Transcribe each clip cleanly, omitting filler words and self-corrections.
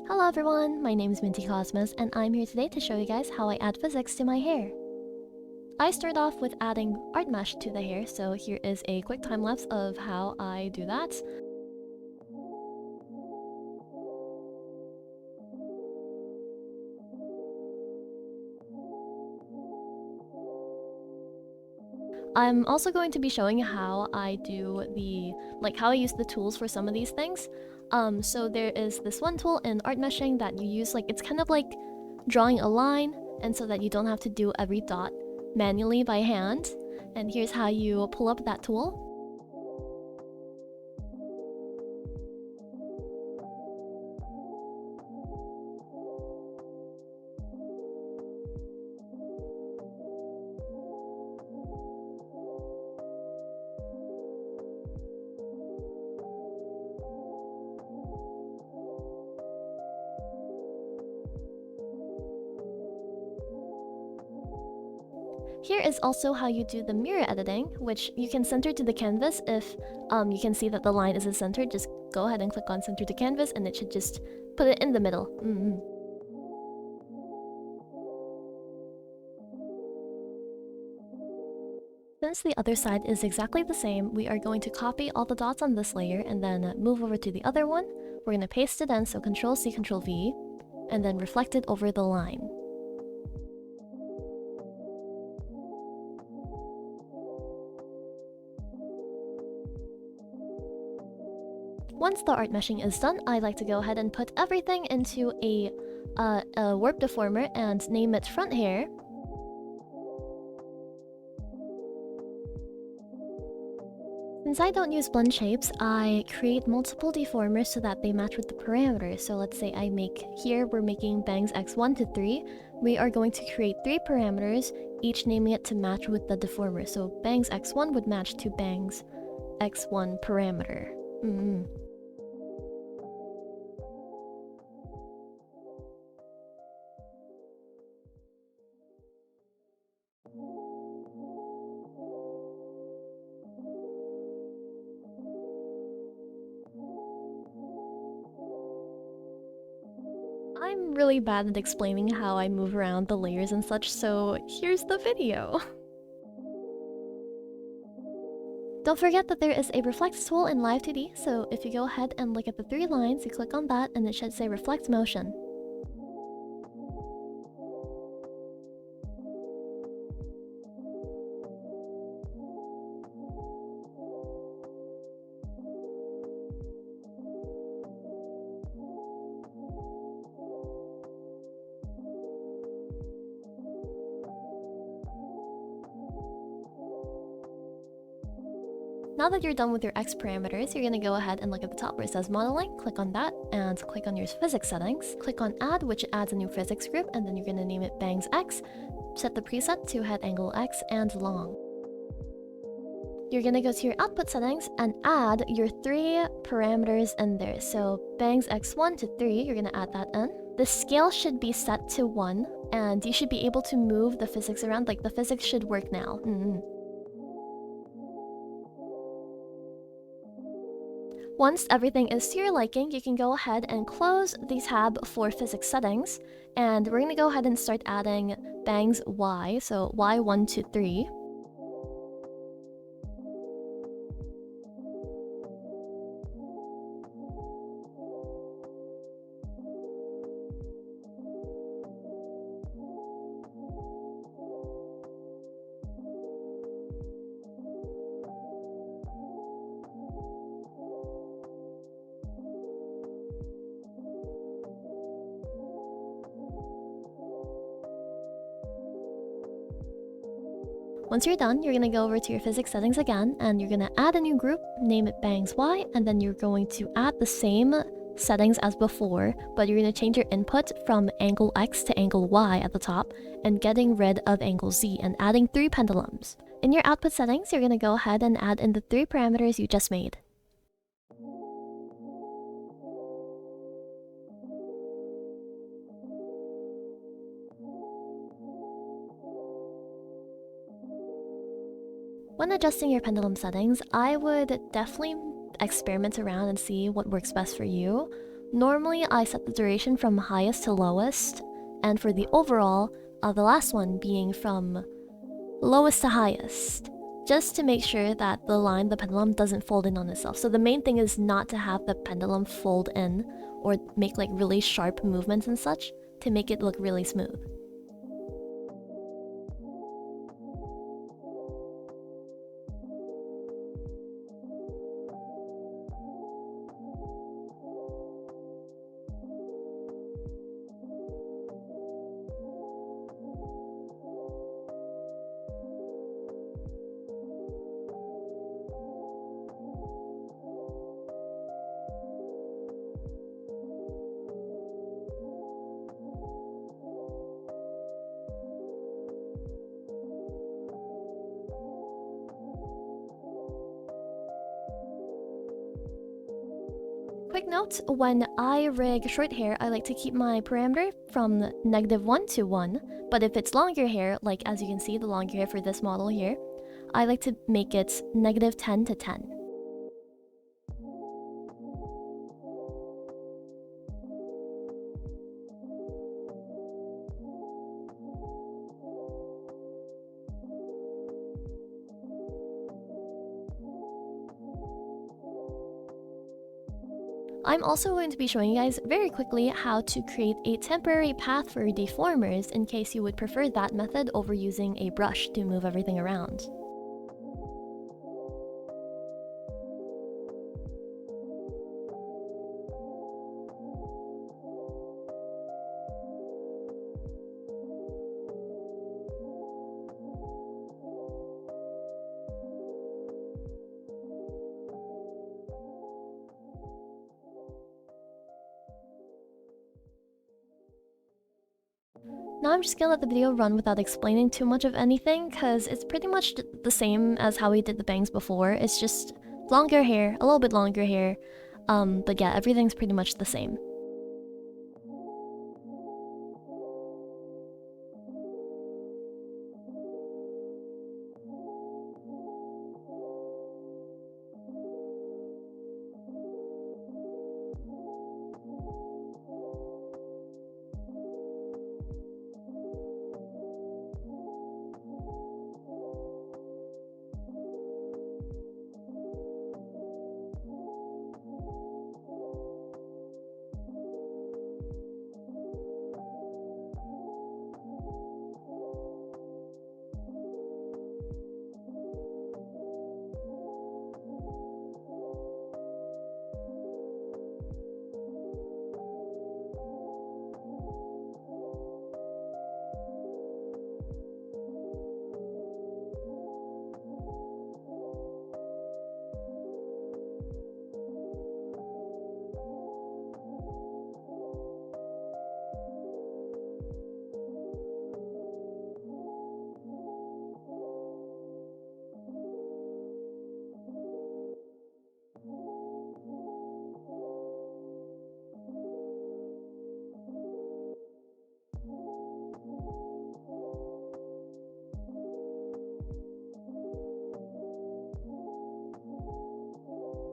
Hello everyone, my name is Minty Cosmos and I'm here today to show you guys how I add physics to my hair. I start off with adding art mesh to the hair, so here is a quick time lapse of how I do that. I'm also going to be showing how I do how I use the tools for some of these things. So there is this one tool in art meshing that you use, it's kind of like drawing a line, and so that you don't have to do every dot manually by hand. And here's how you pull up that tool. Here is also how you do the mirror editing, which you can center to the canvas if you can see that the line isn't centered. Just go ahead and click on center to canvas and it should just put it in the middle. Since the other side is exactly the same, we are going to copy all the dots on this layer and then move over to the other one. We're going to paste it in, so Ctrl-C, Ctrl-V, and then reflect it over the line. Once the art meshing is done, I like to go ahead and put everything into a warp deformer and name it front hair. Since I don't use blend shapes, I create multiple deformers so that they match with the parameters. So let's say we're making bangs x1 to 3. We are going to create 3 parameters, each naming it to match with the deformer. So bangs x1 would match to bangs x1 parameter. I'm really bad at explaining how I move around the layers and such, so here's the video. Don't forget that there is a reflect tool in Live2D, so if you go ahead and look at the 3 lines, you click on that and it should say reflect motion. Now that you're done with your X parameters, you're going to go ahead and look at the top where it says modeling, click on that, and click on your physics settings. Click on add, which adds a new physics group, and then you're going to name it bangs X. Set the preset to head angle X and long. You're going to go to your output settings and add your 3 parameters in there. So bangs x1 to 3, you're going to add that in. The scale should be set to 1, and you should be able to move the physics around, the physics should work now. Once everything is to your liking, you can go ahead and close the tab for physics settings, and we're going to go ahead and start adding bangs Y, so Y1 to 3. Once you're done, you're going to go over to your physics settings again, and you're going to add a new group, name it bangs Y, and then you're going to add the same settings as before, but you're going to change your input from angle X to angle Y at the top, and getting rid of angle Z, and adding 3 pendulums. In your output settings, you're going to go ahead and add in the 3 parameters you just made. When adjusting your pendulum settings, I would definitely experiment around and see what works best for you. Normally, I set the duration from highest to lowest, and for the overall, the last one being from lowest to highest, just to make sure that the pendulum, doesn't fold in on itself. So the main thing is not to have the pendulum fold in or make like really sharp movements and such to make it look really smooth. Quick note, when I rig short hair, I like to keep my parameter from -1 to 1, but if it's longer hair, like as you can see, the longer hair for this model here, I like to make it -10 to 10. I'm also going to be showing you guys very quickly how to create a temporary path for deformers in case you would prefer that method over using a brush to move everything around. Now I'm just gonna let the video run without explaining too much of anything, because it's pretty much the same as how we did the bangs before. It's just longer hair, a little bit longer hair, but yeah, everything's pretty much the same.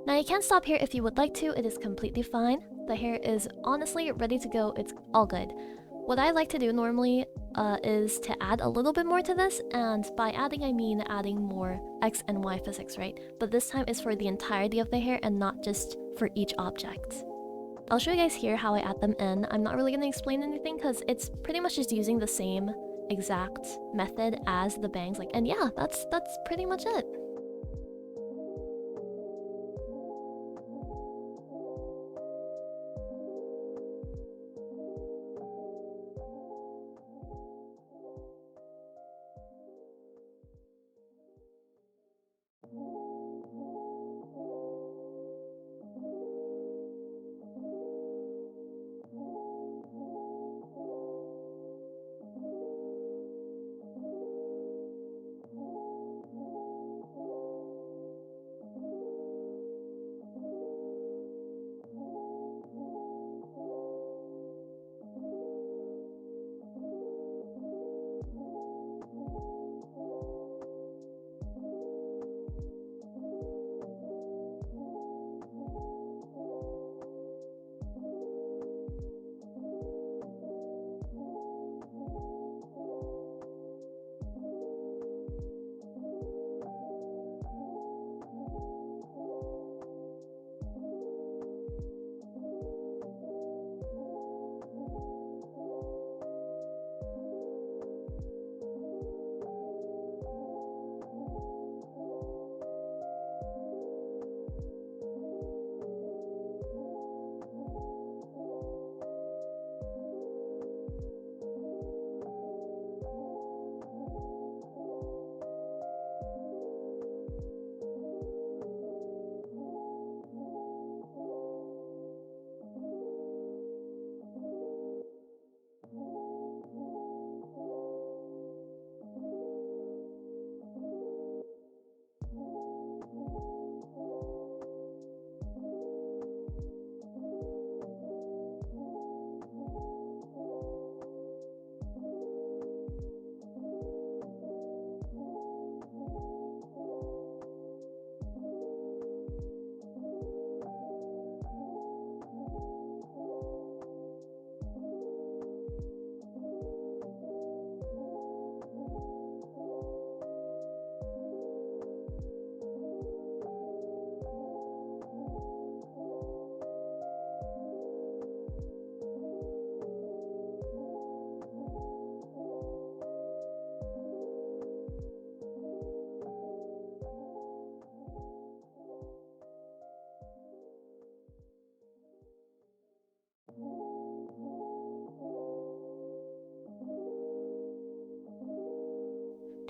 Now you can stop here if you would like to, it is completely fine. The hair is honestly ready to go, it's all good. What I like to do normally is to add a little bit more to this, and by adding I mean adding more X and Y physics, right? But this time is for the entirety of the hair and not just for each object. I'll show you guys here how I add them in. I'm not really going to explain anything because it's pretty much just using the same exact method as the bangs, like, and yeah, that's pretty much it.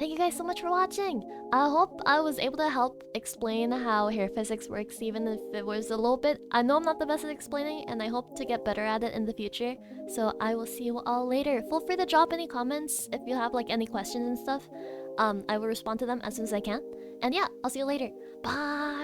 Thank you guys so much for watching. I hope I was able to help explain how hair physics works, even if it was a little bit. I know I'm not the best at explaining, and I hope to get better at it in the future. So I will see you all later. Feel free to drop any comments if you have like any questions and stuff. I will respond to them as soon as I can. And yeah, I'll see you later. Bye.